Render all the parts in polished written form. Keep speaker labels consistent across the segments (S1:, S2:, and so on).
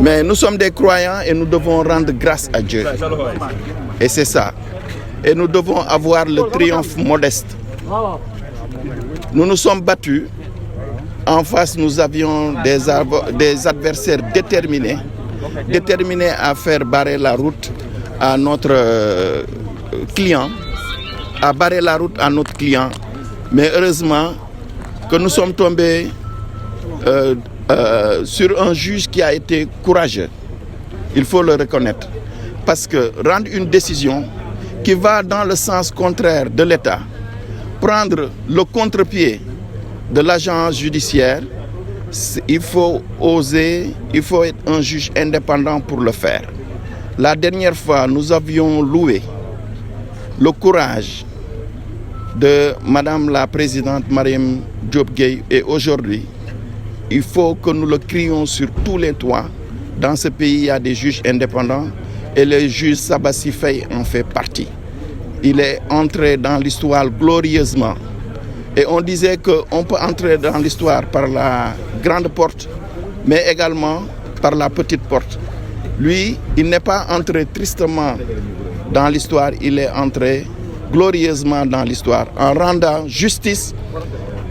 S1: Mais nous sommes des croyants et nous devons rendre grâce à Dieu. Et c'est ça. Et nous devons avoir le triomphe modeste. Nous nous sommes battus. En face, nous avions des adversaires déterminés à faire barrer la route à notre client, Mais heureusement que nous sommes tombés sur un juge qui a été courageux. Il faut le reconnaître. Parce que rendre une décision qui va dans le sens contraire de l'État, prendre le contre-pied de l'agent judiciaire, il faut oser, il faut être un juge indépendant pour le faire. La dernière fois, nous avions loué le courage de Madame la Présidente Marième Diop Gueye et aujourd'hui, il faut que nous le crions sur tous les toits. Dans ce pays, il y a des juges indépendants et le juge Sabassi Faye en fait partie. Il est entré dans l'histoire glorieusement. Et on disait qu'on peut entrer dans l'histoire par la grande porte, mais également par la petite porte. Lui, il n'est pas entré tristement dans l'histoire, il est entré glorieusement dans l'histoire en rendant justice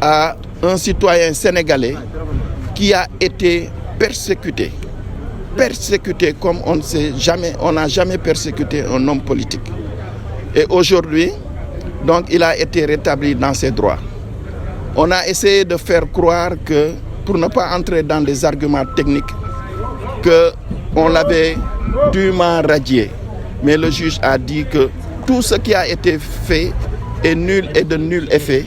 S1: à un citoyen sénégalais qui a été persécuté. Persécuté comme on n'a jamais persécuté un homme politique. Et aujourd'hui, donc, il a été rétabli dans ses droits. On a essayé de faire croire que, pour ne pas entrer dans des arguments techniques, qu'on l'avait dûment radié. Mais le juge a dit que tout ce qui a été fait est nul et de nul effet.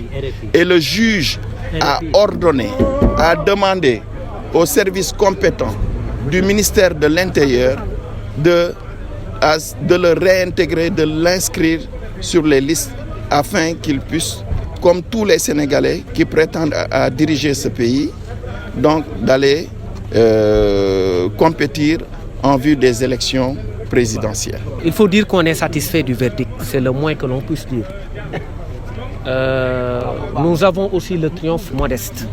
S1: Et le juge a ordonné, a demandé aux services compétents du ministère de l'Intérieur de le réintégrer, de l'inscrire sur les listes afin qu'il puisse, comme tous les Sénégalais qui prétendent à diriger ce pays, donc d'aller compétir en vue des élections présidentielles.
S2: Il faut dire qu'on est satisfait du verdict, c'est le moins que l'on puisse dire. Nous avons aussi le triomphe modeste,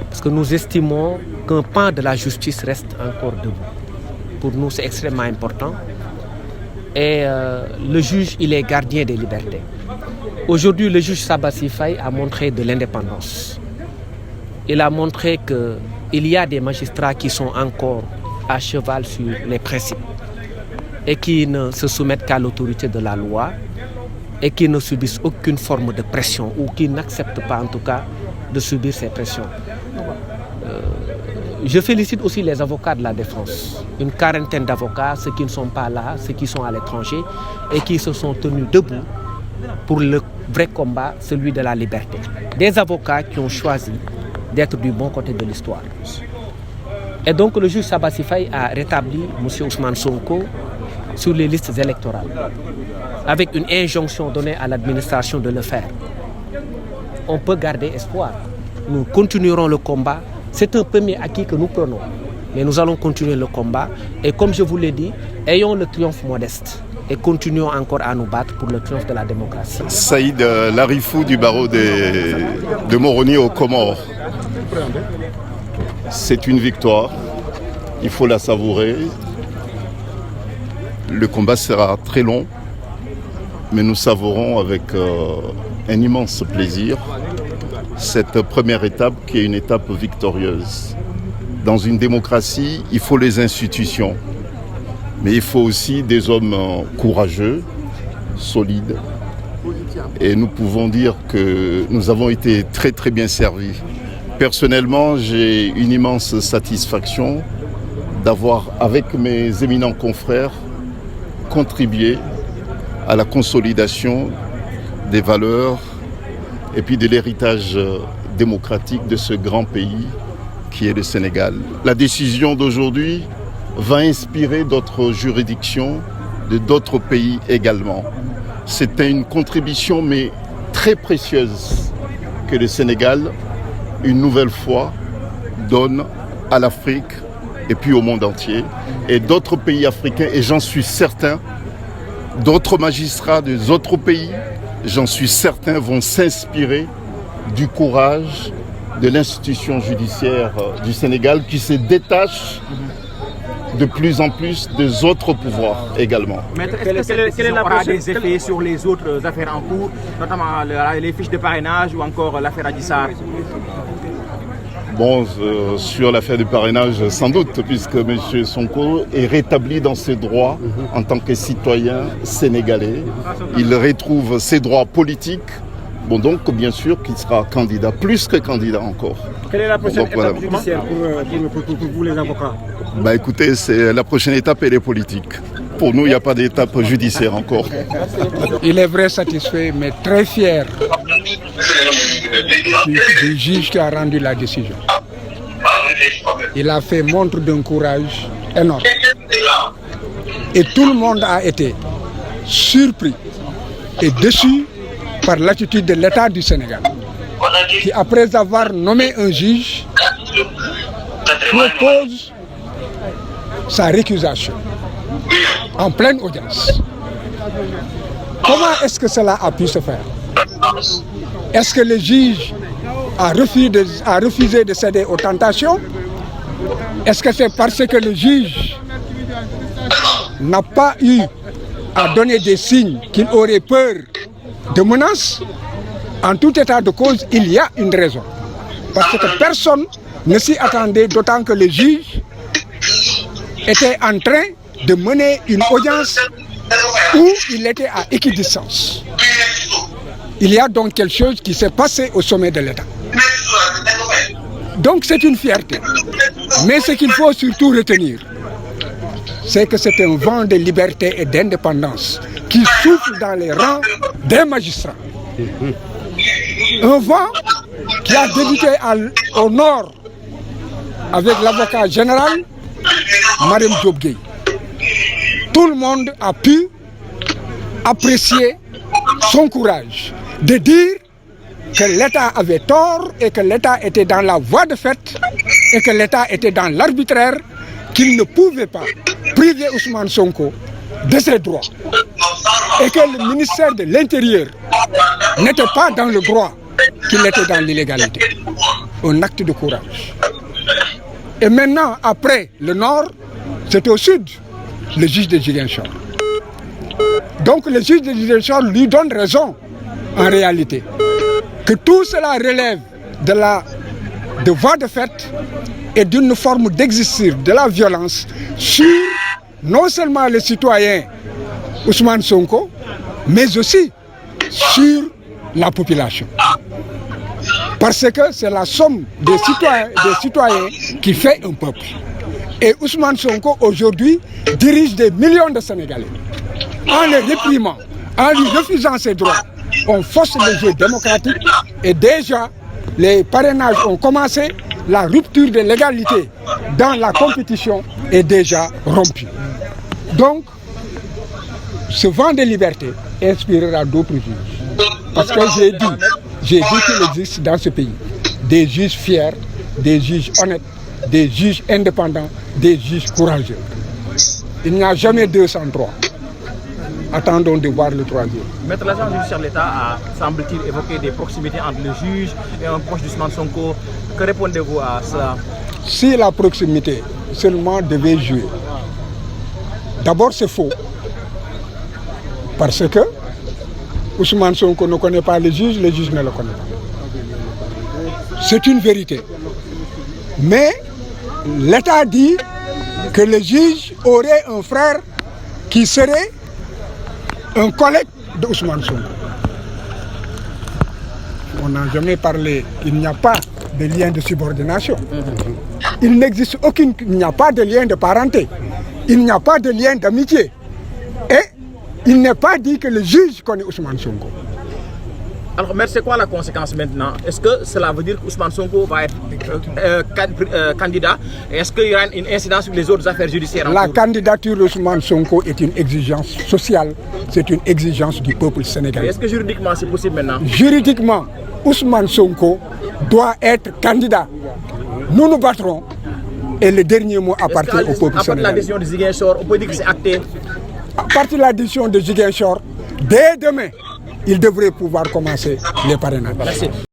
S2: parce que nous estimons qu'un pan de la justice reste encore debout. Pour nous, c'est extrêmement important. Et le juge, il est gardien des libertés. Aujourd'hui, le juge Sabassi Faye a montré de l'indépendance. Il a montré qu'il y a des magistrats qui sont encore à cheval sur les principes et qui ne se soumettent qu'à l'autorité de la loi et qui ne subissent aucune forme de pression ou qui n'acceptent pas en tout cas de subir ces pressions. Je félicite aussi les avocats de la défense, une quarantaine d'avocats, ceux qui ne sont pas là, ceux qui sont à l'étranger et qui se sont tenus debout pour le vrai combat, celui de la liberté. Des avocats qui ont choisi d'être du bon côté de l'histoire. Et donc le juge Sabassi Faye a rétabli M. Ousmane Sonko sur les listes électorales, avec une injonction donnée à l'administration de le faire. On peut garder espoir. Nous continuerons le combat. C'est un premier acquis que nous prenons. Mais nous allons continuer le combat. Et comme je vous l'ai dit, ayons le triomphe modeste. Et continuons encore à nous battre pour le triomphe de la démocratie.
S3: Saïd Larifou du barreau de Moroni aux Comores. C'est une victoire. Il faut la savourer. Le combat sera très long. Mais nous savourons avec un immense plaisir cette première étape qui est une étape victorieuse. Dans une démocratie, il faut les institutions, mais il faut aussi des hommes courageux, solides. Et nous pouvons dire que nous avons été très très bien servis. Personnellement, j'ai une immense satisfaction d'avoir, avec mes éminents confrères, contribué à la consolidation des valeurs et puis de l'héritage démocratique de ce grand pays qui est le Sénégal. La décision d'aujourd'hui va inspirer d'autres juridictions de d'autres pays également. C'était une contribution mais très précieuse que le Sénégal, une nouvelle fois, donne à l'Afrique et puis au monde entier. Et d'autres pays africains, et j'en suis certain, d'autres magistrats des autres pays, j'en suis certain, vont s'inspirer du courage, de l'institution judiciaire du Sénégal qui se détache de plus en plus des autres pouvoirs également.
S4: Maître, est-ce que quelle aura des effets sur les autres affaires en cours, notamment les fiches de parrainage ou encore l'affaire Adji Sarr?
S3: Bon, sur l'affaire du parrainage, sans doute, puisque M. Sonko est rétabli dans ses droits en tant que citoyen sénégalais. Il retrouve ses droits politiques. Bon, donc, bien sûr qu'il sera candidat, plus que candidat encore.
S4: Quelle est la prochaine étape judiciaire pour vous, les avocats?
S3: Bah, écoutez, la prochaine étape, elle est politique. Pour nous, il n'y a pas d'étape judiciaire encore.
S5: Il est vrai satisfait, mais très fier du juge qui a rendu la décision. Il a fait montre d'un courage énorme. Et tout le monde a été surpris et déçu par l'attitude de l'État du Sénégal, qui, après avoir nommé un juge, propose sa récusation en pleine audience. Comment est-ce que cela a pu se faire? Est-ce que le juge a refusé de céder aux tentations? Est-ce que c'est parce que le juge n'a pas eu à donner des signes qu'il aurait peur de menaces? En tout état de cause, il y a une raison. Parce que personne ne s'y attendait, d'autant que le juge était en train de mener une audience où il était à équidistance. Il y a donc quelque chose qui s'est passé au sommet de l'État. Donc c'est une fierté. Mais ce qu'il faut surtout retenir, c'est que c'est un vent de liberté et d'indépendance qui souffle dans les rangs des magistrats. Un vent qui a débuté au nord avec l'avocat général, Mariam Diop Gueye. Tout le monde a pu apprécier son courage de dire que l'État avait tort et que l'État était dans la voie de fait et que l'État était dans l'arbitraire, qu'il ne pouvait pas priver Ousmane Sonko de ses droits et que le ministère de l'Intérieur n'était pas dans le droit, qu'il était dans l'illégalité. Un acte de courage. Et maintenant, après le nord, c'est au sud, le juge de Ziguinchor. Donc le juge de Ziguinchor lui donne raison, en réalité, que tout cela relève de voie de fait et d'une forme d'exercice de la violence sur non seulement les citoyens Ousmane Sonko, mais aussi sur la population. Parce que c'est la somme des citoyens qui fait un peuple. Et Ousmane Sonko aujourd'hui dirige des millions de Sénégalais. En les réprimant, en lui refusant ses droits, on force le jeu démocratique et déjà les parrainages ont commencé, la rupture de l'égalité dans la compétition est déjà rompue. Donc, ce vent de liberté inspirera d'autres juges. Parce que j'ai dit qu'il existe dans ce pays des juges fiers, des juges honnêtes, des juges indépendants, des juges courageux. Il n'y a jamais 203. Attendons de voir le troisième.
S4: Maître, l'agent judiciaire de l'État a, semble-t-il, évoqué des proximités entre le juge et un proche d'Ousmane Sonko. Que répondez-vous à ça?
S5: Si la proximité seulement devait jouer, d'abord c'est faux. Parce que Ousmane Sonko ne connaît pas le juge ne le connaît pas. C'est une vérité. Mais l'État dit que le juge aurait un frère qui serait un collègue d'Ousmane Sonko. On n'a jamais parlé, il n'y a pas de lien de subordination. Il n'existe il n'y a pas de lien de parenté. Il n'y a pas de lien d'amitié. Et il n'est pas dit que le juge connaît Ousmane Sonko.
S4: Alors, mais c'est quoi la conséquence maintenant? Est-ce que cela veut dire qu'Ousmane Sonko va être candidat? Est-ce qu'il y aura une incidence sur les autres affaires judiciaires?
S5: La candidature d'Ousmane Sonko est une exigence sociale, c'est une exigence du peuple sénégalais.
S4: Est-ce que juridiquement c'est possible maintenant?
S5: Juridiquement, Ousmane Sonko doit être candidat. Nous nous battrons et le dernier mot appartient au peuple sénégalais. À partir de
S4: la décision de Ziguinchor, on peut dire que c'est acté?
S5: À partir de la décision de Ziguinchor, dès demain, il devrait pouvoir commencer les parrainages.
S4: Merci.